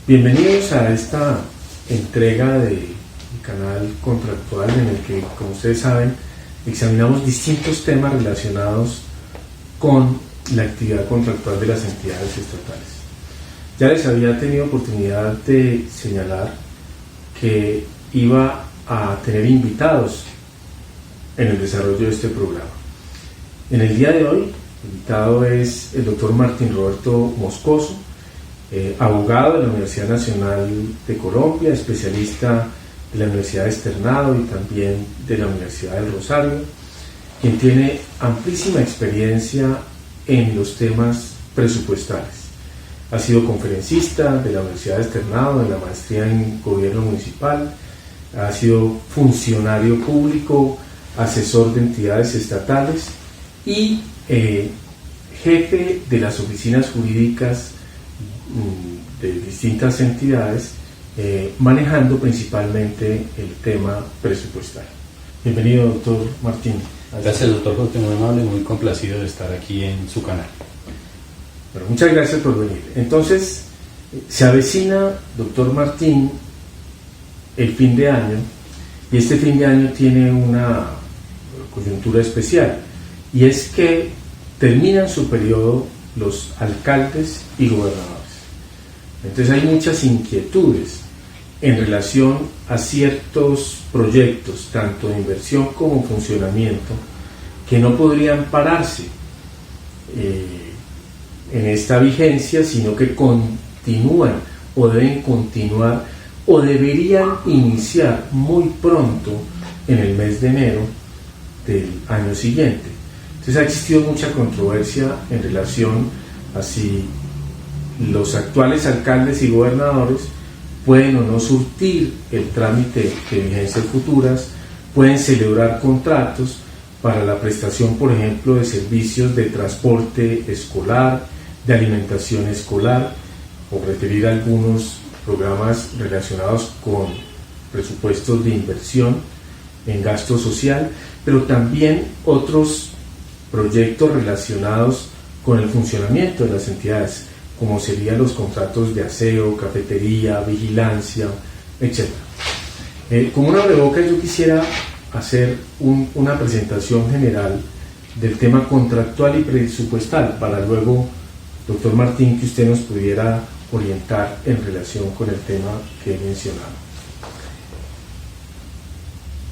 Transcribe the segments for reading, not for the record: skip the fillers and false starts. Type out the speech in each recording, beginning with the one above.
Bienvenidos a esta entrega del canal contractual en el que, como ustedes saben, examinamos distintos temas relacionados con la actividad contractual de las entidades estatales. Ya les había tenido oportunidad de señalar que iba a tener invitados en el desarrollo de este programa. En el día de hoy, el invitado es el doctor Martín Roberto Moscoso, abogado de la Universidad Nacional de Colombia, especialista de la Universidad de Externado y también de la Universidad del Rosario, quien tiene amplísima experiencia en los temas presupuestales. Ha sido conferencista de la Universidad de Externado, de la maestría en Gobierno Municipal, ha sido funcionario público, asesor de entidades estatales y jefe de las oficinas jurídicas de distintas entidades, manejando principalmente el tema presupuestal. Bienvenido, doctor Martín. Gracias, doctor Jorge, muy amable, muy complacido de estar aquí en su canal. Bueno, muchas gracias por venir. Entonces, se avecina, doctor Martín, el fin de año, y este fin de año tiene una coyuntura especial, y es que terminan su periodo los alcaldes y gobernadores. Entonces hay muchas inquietudes en relación a ciertos proyectos, tanto de inversión como funcionamiento, que no podrían pararse en esta vigencia, sino que continúan o deben continuar o deberían iniciar muy pronto en el mes de enero del año siguiente. Entonces ha existido mucha controversia en relación a si los actuales alcaldes y gobernadores pueden o no surtir el trámite de vigencias futuras, pueden celebrar contratos para la prestación, por ejemplo, de servicios de transporte escolar, de alimentación escolar, o referir a algunos programas relacionados con presupuestos de inversión en gasto social, pero también otros proyectos relacionados con el funcionamiento de las entidades, como serían los contratos de aseo, cafetería, vigilancia, etc. Como una abrebocas, yo quisiera hacer una presentación general del tema contractual y presupuestal, para luego, doctor Martín, que usted nos pudiera orientar en relación con el tema que he mencionado.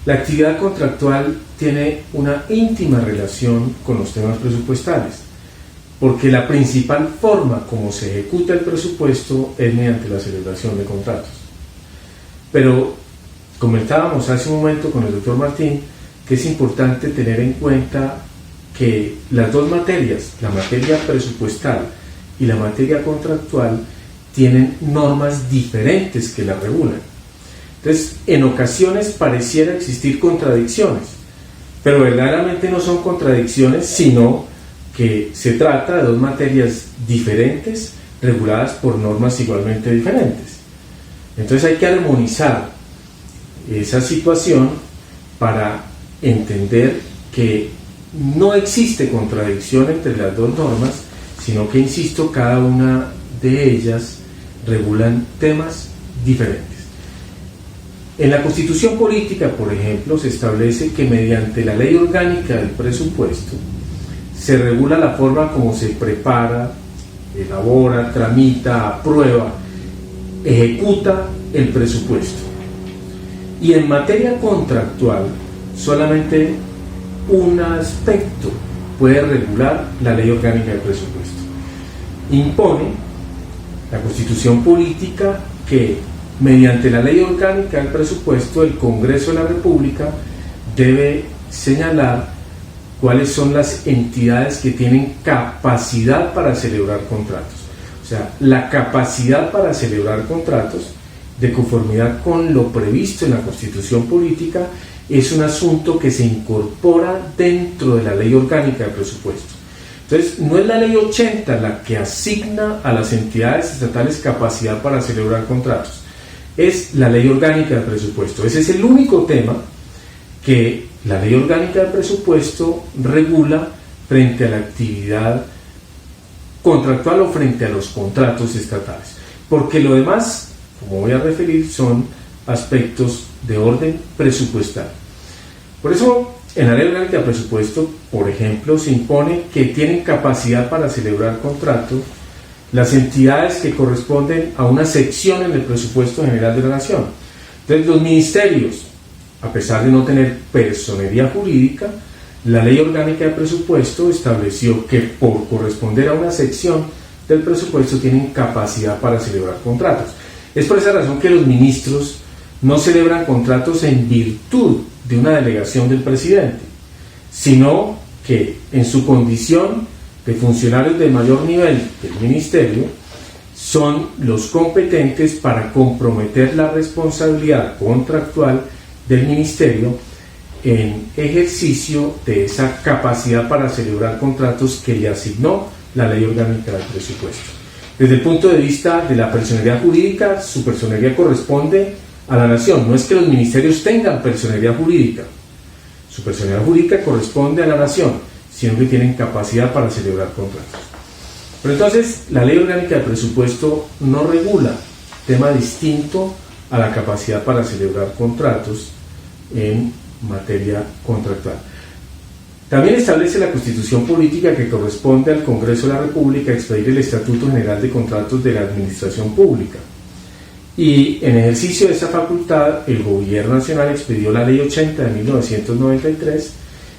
La actividad contractual tiene una íntima relación con los temas presupuestales, porque la principal forma como se ejecuta el presupuesto es mediante la celebración de contratos. Pero comentábamos hace un momento con el doctor Martín que es importante tener en cuenta que las dos materias, la materia presupuestal y la materia contractual, tienen normas diferentes que la regulan. Entonces, en ocasiones pareciera existir contradicciones, pero verdaderamente no son contradicciones, sino que se trata de dos materias diferentes reguladas por normas igualmente diferentes. Entonces hay que armonizar esa situación para entender que no existe contradicción entre las dos normas, sino que, insisto, cada una de ellas regulan temas diferentes. En la Constitución Política, por ejemplo, se establece que mediante la Ley Orgánica del Presupuesto se regula la forma como se prepara, elabora, tramita, aprueba, ejecuta el presupuesto. Y en materia contractual, solamente un aspecto puede regular la Ley Orgánica del Presupuesto. Impone la Constitución Política que, mediante la Ley Orgánica del Presupuesto, el Congreso de la República debe señalar cuáles son las entidades que tienen capacidad para celebrar contratos. O sea, la capacidad para celebrar contratos, de conformidad con lo previsto en la Constitución Política, es un asunto que se incorpora dentro de la Ley Orgánica del Presupuesto. Entonces, no es la Ley 80 la que asigna a las entidades estatales capacidad para celebrar contratos, es la Ley Orgánica del Presupuesto. Ese es el único tema que la Ley Orgánica del Presupuesto regula frente a la actividad contractual o frente a los contratos estatales. porque lo demás, como voy a referir, son aspectos de orden presupuestal. Por eso, en la Ley Orgánica de Presupuesto, por ejemplo, se impone que tienen capacidad para celebrar contratos las entidades que corresponden a una sección en el presupuesto general de la Nación. Entonces, los ministerios, a pesar de no tener personería jurídica, la Ley Orgánica de Presupuesto estableció que por corresponder a una sección del presupuesto tienen capacidad para celebrar contratos. Es por esa razón que los ministros no celebran contratos en virtud de una delegación del presidente, sino que en su condición de funcionarios de mayor nivel del ministerio son los competentes para comprometer la responsabilidad contractual del ministerio en ejercicio de esa capacidad para celebrar contratos que le asignó la Ley Orgánica del Presupuesto. Desde el punto de vista de la personería jurídica, su personería corresponde a la Nación. No es que los ministerios tengan personería jurídica, su personería jurídica corresponde a la Nación, sino que tienen capacidad para celebrar contratos. Pero entonces, la Ley Orgánica del Presupuesto no regula tema distinto a la capacidad para celebrar contratos en materia contractual. También establece la Constitución Política que corresponde al Congreso de la República expedir el Estatuto General de Contratos de la Administración Pública. Y en ejercicio de esa facultad, el Gobierno Nacional expidió la Ley 80 de 1993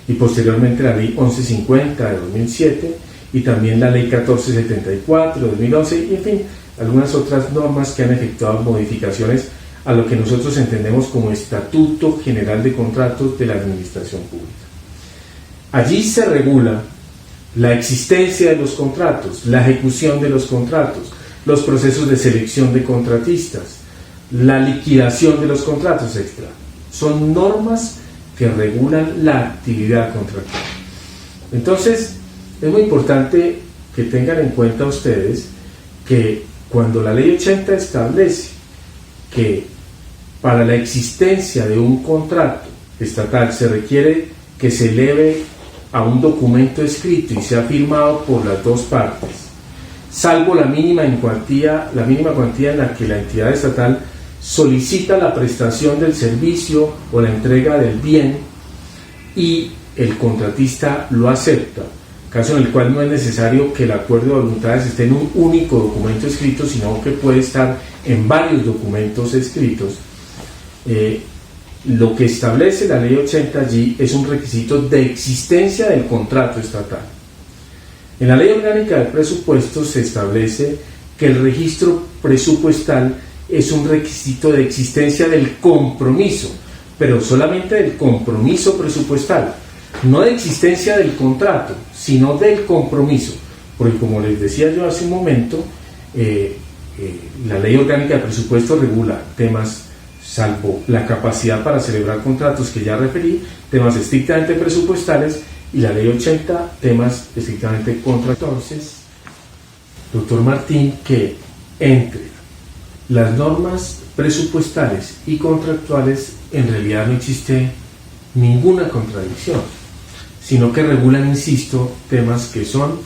y posteriormente la Ley 1150 de 2007 y también la Ley 1474 de 2011 y en fin, algunas otras normas que han efectuado modificaciones a lo que nosotros entendemos como Estatuto General de Contratos de la Administración Pública. Allí se regula la existencia de los contratos, la ejecución de los contratos, los procesos de selección de contratistas, la liquidación de los contratos, etc. Son normas que regulan la actividad contractual. Entonces, es muy importante que tengan en cuenta ustedes que cuando la Ley 80 establece que para la existencia de un contrato estatal se requiere que se eleve a un documento escrito y sea firmado por las dos partes, salvo la mínima cuantía en la que la entidad estatal solicita la prestación del servicio o la entrega del bien y el contratista lo acepta, caso en el cual no es necesario que el acuerdo de voluntades esté en un único documento escrito, sino que puede estar en varios documentos escritos. Lo que establece la Ley 80 allí es un requisito de existencia del contrato estatal. En la Ley Orgánica del Presupuesto se establece que el registro presupuestal es un requisito de existencia del compromiso, pero solamente del compromiso presupuestal, no de existencia del contrato, sino del compromiso, porque como les decía yo hace un momento, la Ley Orgánica del Presupuesto regula temas, salvo la capacidad para celebrar contratos que ya referí, temas estrictamente presupuestales, y la Ley 80, temas estrictamente contractuales. Entonces, doctor Martín, que entre las normas presupuestales y contractuales en realidad no existe ninguna contradicción, sino que regulan, insisto, temas que son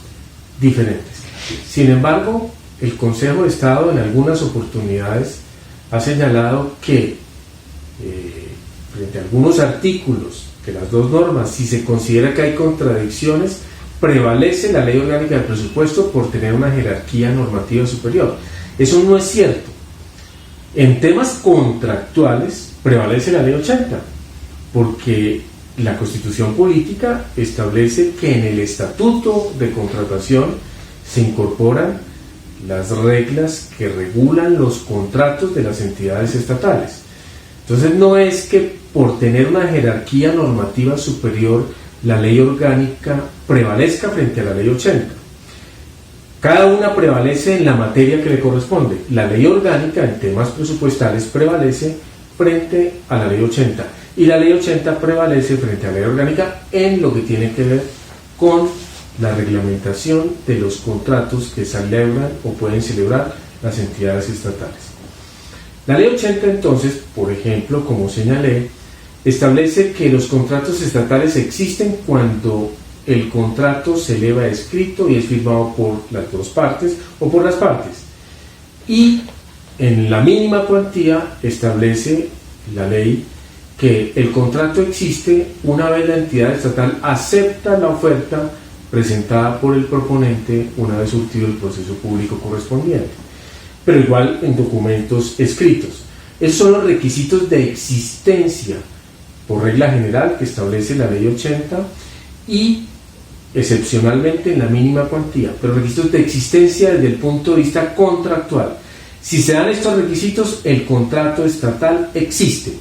diferentes. Sin embargo, el Consejo de Estado en algunas oportunidades ha señalado que frente a algunos artículos de las dos normas, si se considera que hay contradicciones, prevalece la Ley Orgánica del Presupuesto por tener una jerarquía normativa superior. Eso no es cierto. En temas contractuales prevalece la Ley 80, porque la Constitución Política establece que en el Estatuto de Contratación se incorporan las reglas que regulan los contratos de las entidades estatales. Entonces no es que por tener una jerarquía normativa superior la Ley Orgánica prevalezca frente a la Ley 80. Cada una prevalece en la materia que le corresponde. La Ley Orgánica en temas presupuestales prevalece frente a la Ley 80 y la Ley 80 prevalece frente a la Ley Orgánica en lo que tiene que ver con la reglamentación de los contratos que celebran o pueden celebrar las entidades estatales. La Ley 80 entonces, por ejemplo, como señalé, establece que los contratos estatales existen cuando el contrato se eleva a escrito y es firmado por las dos partes o por las partes, y en la mínima cuantía establece la ley que el contrato existe una vez la entidad estatal acepta la oferta presentada por el proponente una vez surtido el proceso público correspondiente, pero igual en documentos escritos. Esos son los requisitos de existencia por regla general que establece la ley 80 y excepcionalmente en la mínima cuantía, pero requisitos de existencia desde el punto de vista contractual. Si se dan estos requisitos, el contrato estatal existe.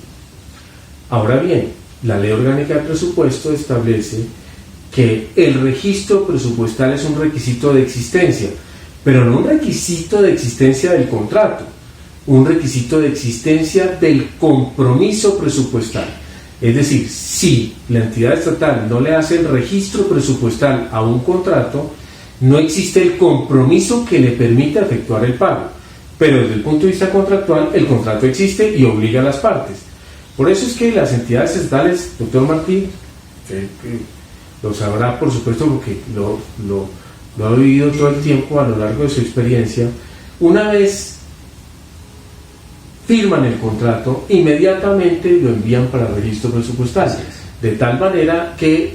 Ahora bien, la Ley Orgánica de Presupuesto establece que el registro presupuestal es un requisito de existencia, pero no un requisito de existencia del contrato, un requisito de existencia del compromiso presupuestal. Es decir, si la entidad estatal no le hace el registro presupuestal a un contrato, no existe el compromiso que le permita efectuar el pago. Pero desde el punto de vista contractual, el contrato existe y obliga a las partes. Por eso es que las entidades estatales, doctor Martín, lo sabrá por supuesto porque lo ha vivido todo el tiempo a lo largo de su experiencia, una vez firman el contrato, inmediatamente lo envían para el registro presupuestal, de tal manera que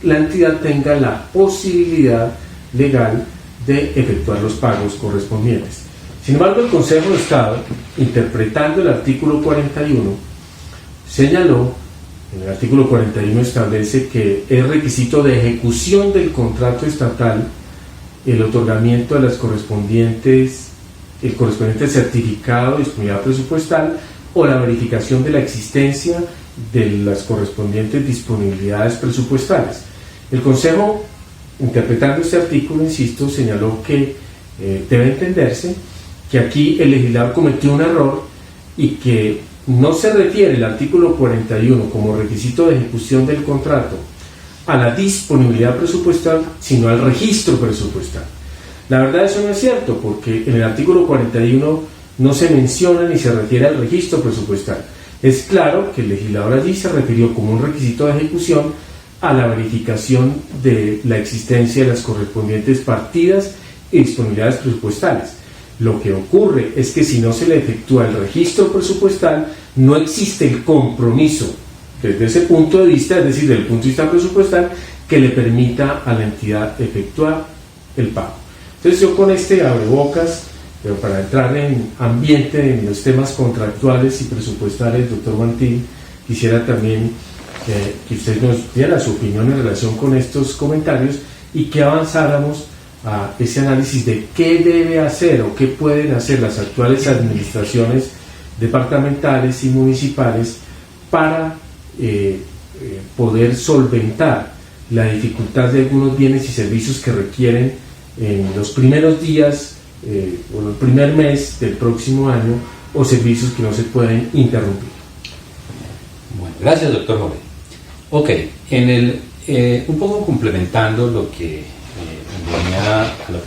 la entidad tenga la posibilidad legal de efectuar los pagos correspondientes. Sin embargo, el Consejo de Estado, interpretando el artículo 41, señaló, en el artículo 41 establece que es requisito de ejecución del contrato estatal el otorgamiento de el correspondiente certificado de disponibilidad presupuestal o la verificación de la existencia de las correspondientes disponibilidades presupuestales. El Consejo, interpretando este artículo, insisto, señaló que debe entenderse que aquí el legislador cometió un error y que no se refiere el artículo 41 como requisito de ejecución del contrato a la disponibilidad presupuestal, sino al registro presupuestal. La verdad, eso no es cierto, porque en el artículo 41 no se menciona ni se refiere al registro presupuestal. Es claro que el legislador allí se refirió como un requisito de ejecución a la verificación de la existencia de las correspondientes partidas y disponibilidades presupuestales. Lo que ocurre es que si no se le efectúa el registro presupuestal, no existe el compromiso desde ese punto de vista, es decir, desde el punto de vista presupuestal, que le permita a la entidad efectuar el pago. Entonces yo con este abrebocas, pero para entrar en ambiente en los temas contractuales y presupuestales, doctor Martín, quisiera también que usted nos diera su opinión en relación con estos comentarios y que avanzáramos a ese análisis de qué debe hacer o qué pueden hacer las actuales administraciones departamentales y municipales para poder solventar la dificultad de algunos bienes y servicios que requieren en los primeros días o el primer mes del próximo año, o servicios que no se pueden interrumpir. Bueno, gracias, doctor Jorge. Ok, un poco complementando lo que venía al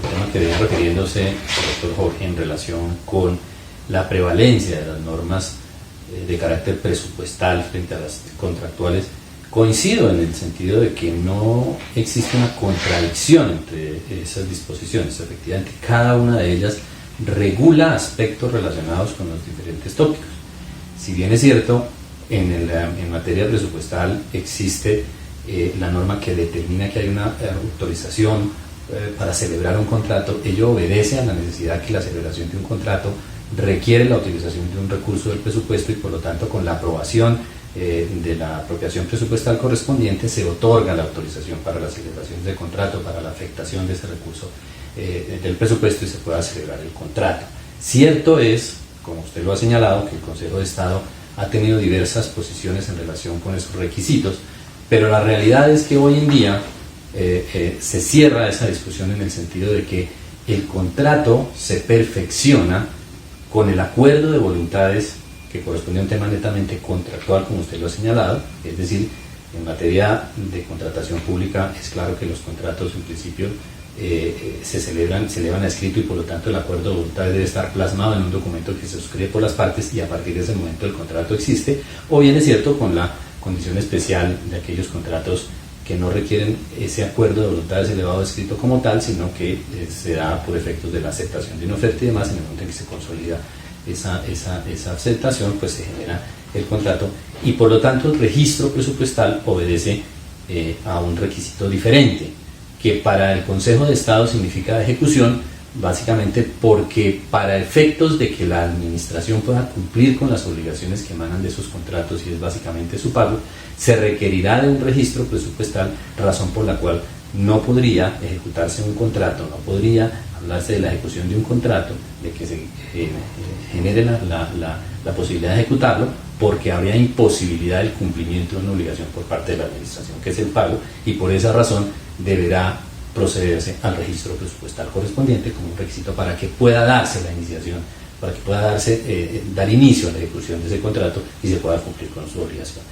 tema que venía refiriéndose el doctor Jorge en relación con la prevalencia de las normas de carácter presupuestal frente a las contractuales, coincido en el sentido de que no existe una contradicción entre esas disposiciones. Efectivamente, cada una de ellas regula aspectos relacionados con los diferentes tópicos. Si bien es cierto, en materia presupuestal existe la norma que determina que hay una autorización para celebrar un contrato, ello obedece a la necesidad que la celebración de un contrato requiere la utilización de un recurso del presupuesto y por lo tanto con la aprobación de la apropiación presupuestal correspondiente se otorga la autorización para la celebración del contrato, para la afectación de ese recurso del presupuesto y se pueda celebrar el contrato. Cierto es, como usted lo ha señalado, que el Consejo de Estado ha tenido diversas posiciones en relación con esos requisitos, pero la realidad es que hoy en día se cierra esa discusión en el sentido de que el contrato se perfecciona con el acuerdo de voluntades que corresponde a un tema netamente contractual, como usted lo ha señalado, es decir, en materia de contratación pública es claro que los contratos en principio se elevan a escrito y por lo tanto el acuerdo de voluntades debe estar plasmado en un documento que se suscribe por las partes y a partir de ese momento el contrato existe, o bien es cierto con la condición especial de aquellos contratos que no requieren ese acuerdo de voluntades elevado escrito como tal, sino que se da por efectos de la aceptación de una oferta y demás. En el momento en que se consolida esa aceptación, pues se genera el contrato, y por lo tanto el registro presupuestal obedece a un requisito diferente, que para el Consejo de Estado significa ejecución, básicamente porque para efectos de que la administración pueda cumplir con las obligaciones que emanan de sus contratos, y es básicamente su pago, se requerirá de un registro presupuestal, razón por la cual no podría ejecutarse un contrato, no podría hablarse de la ejecución de un contrato, de que se genere la posibilidad de ejecutarlo, porque habría imposibilidad del cumplimiento de una obligación por parte de la administración, que es el pago, y por esa razón deberá procederse al registro presupuestal correspondiente como un requisito para que pueda darse la iniciación, para que pueda dar inicio a la ejecución de ese contrato y se pueda cumplir con su obligación.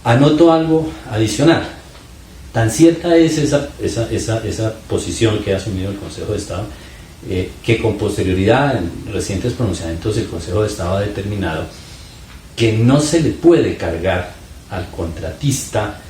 Anoto algo adicional. Tan cierta es esa posición que ha asumido el Consejo de Estado, que con posterioridad, en recientes pronunciamientos, el Consejo de Estado ha determinado que no se le puede cargar al contratista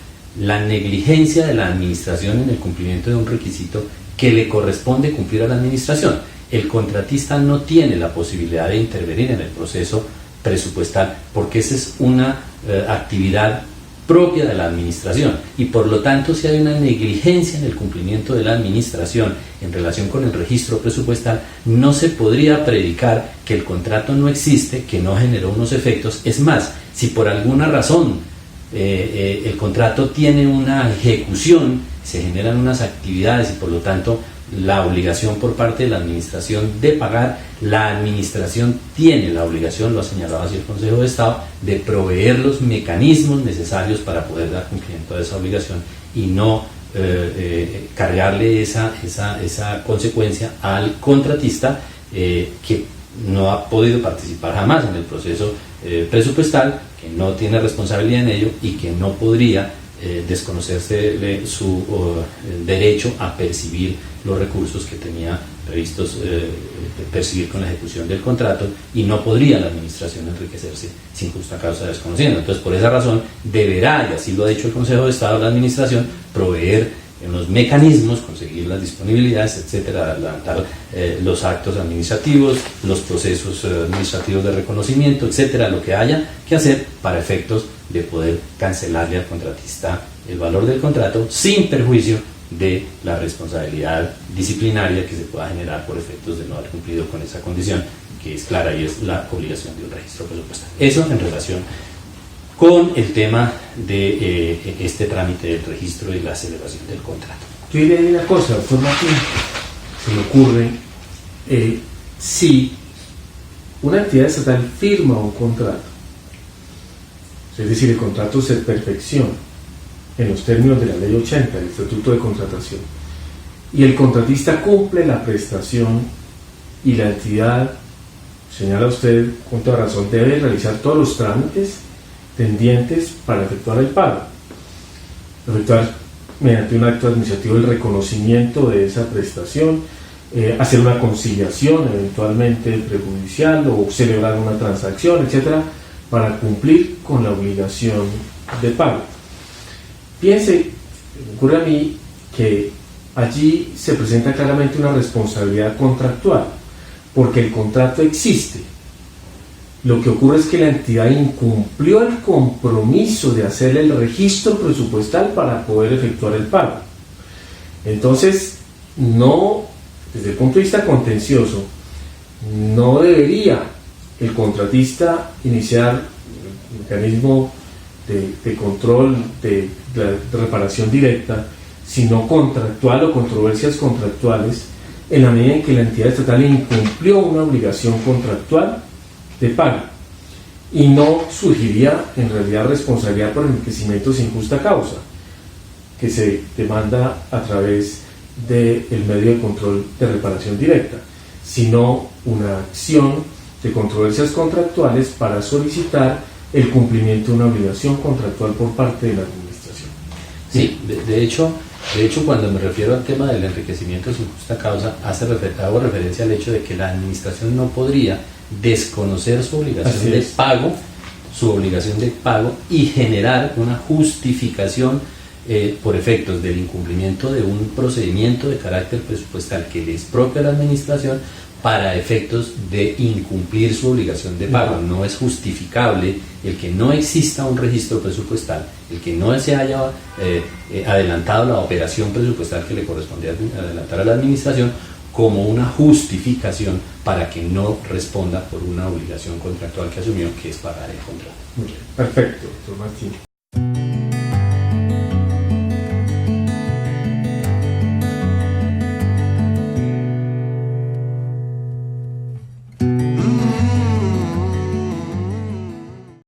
la negligencia de la administración en el cumplimiento de un requisito que le corresponde cumplir a la administración. El contratista no tiene la posibilidad de intervenir en el proceso presupuestal, porque esa es una actividad propia de la administración, y por lo tanto, si hay una negligencia en el cumplimiento de la administración en relación con el registro presupuestal, no se podría predicar que el contrato no existe, que no generó unos efectos. Es más, si por alguna razón el contrato tiene una ejecución, se generan unas actividades y por lo tanto la obligación por parte de la administración de pagar, la administración tiene la obligación, lo ha señalado así el Consejo de Estado, de proveer los mecanismos necesarios para poder dar cumplimiento a esa obligación y no cargarle esa consecuencia al contratista, que no ha podido participar jamás en el proceso presupuestal, que no tiene responsabilidad en ello y que no podría desconocerse su derecho a percibir los recursos que tenía previstos percibir con la ejecución del contrato, y no podría la administración enriquecerse sin justa causa desconociendo. Entonces, por esa razón deberá, y así lo ha dicho el Consejo de Estado, la administración proveer unos mecanismos, conseguir las disponibilidades, etcétera, adelantar los actos administrativos, los procesos administrativos de reconocimiento, etcétera, lo que haya que hacer para efectos de poder cancelarle al contratista el valor del contrato sin perjuicio de la responsabilidad disciplinaria que se pueda generar por efectos de no haber cumplido con esa condición, que es clara y es la obligación de un registro presupuestal. Eso en relación con el tema de este trámite del registro y la celebración del contrato. Yo diría una cosa, doctor Martín, se me ocurre, si una entidad estatal firma un contrato, es decir, el contrato se perfecciona en los términos de la Ley 80, el Estatuto de Contratación, y el contratista cumple la prestación y la entidad, señala usted con toda razón, debe realizar todos los trámites tendientes para efectuar el pago, efectuar mediante un acto administrativo el reconocimiento de esa prestación, hacer una conciliación eventualmente prejudicial o celebrar una transacción, etcétera, para cumplir con la obligación de pago. Piense, me ocurre a mí que allí se presenta claramente una responsabilidad contractual, porque el contrato existe. Lo que ocurre es que la entidad incumplió el compromiso de hacer el registro presupuestal para poder efectuar el pago. Entonces, no, desde el punto de vista contencioso, no debería el contratista iniciar el mecanismo de control de reparación directa, sino contractual o controversias contractuales, en la medida en que la entidad estatal incumplió una obligación contractual de pago, y no surgiría en realidad responsabilidad por enriquecimiento sin justa causa, que se demanda a través del medio de control de reparación directa, sino una acción de controversias contractuales para solicitar el cumplimiento de una obligación contractual por parte de la administración. Sí, de hecho, cuando me refiero al tema del enriquecimiento sin justa causa, hago referencia al hecho de que la administración no podría desconocer su obligación de pago y generar una justificación por efectos del incumplimiento de un procedimiento de carácter presupuestal que les propia a la administración para efectos de incumplir su obligación de pago. No es justificable el que no exista un registro presupuestal, el que no se haya adelantado la operación presupuestal que le corresponde adelantar a la administración como una justificación para que no responda por una obligación contractual que asumió, que es pagar el contrato. Perfecto, doctor Martín.